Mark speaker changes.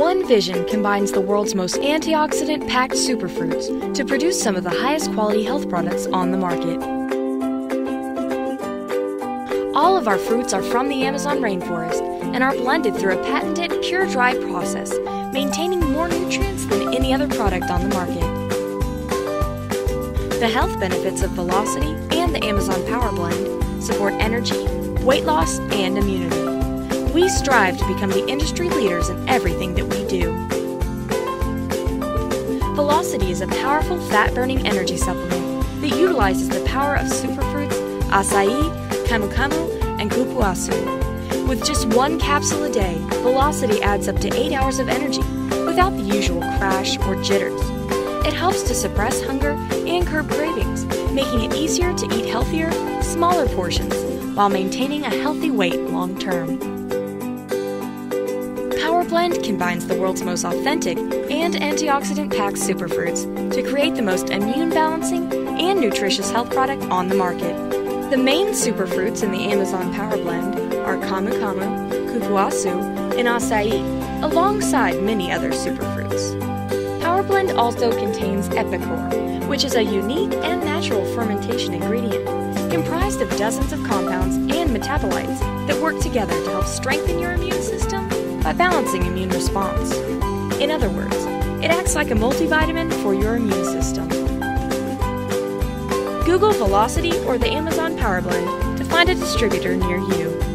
Speaker 1: one vision combines the world's most antioxidant-packed superfruits to produce some of the highest quality health products on the market. All of our fruits are from the Amazon rainforest and are blended through a patented pure dry process, maintaining more nutrients than any other product on the market. The health benefits of Velocity and the Amazon Powrblend support energy, weight loss, and immunity. We strive to become the industry leaders in everything that we do. Velocity is a powerful fat-burning energy supplement that utilizes the power of superfruits Acai, Camu-Camu, and Cupuacu. With just one capsule a day, Velocity adds up to 8 hours of energy without the usual crash or jitters. It helps to suppress hunger and curb cravings, making it easier to eat healthier, smaller portions while maintaining a healthy weight long term. Powrblend combines the world's most authentic and antioxidant-packed superfruits to create the most immune-balancing and nutritious health product on the market. The main superfruits in the Amazon Powrblend are Camu-Camu, Cupuacu, and Acai, alongside many other superfruits. Powrblend also contains Epicor, which is a unique and natural fermentation ingredient comprised of dozens of compounds and metabolites that work together to help strengthen your immune system by balancing immune response. In other words, it acts like a multivitamin for your immune system. Google Velocity or the Amazon Powrblend to find a distributor near you.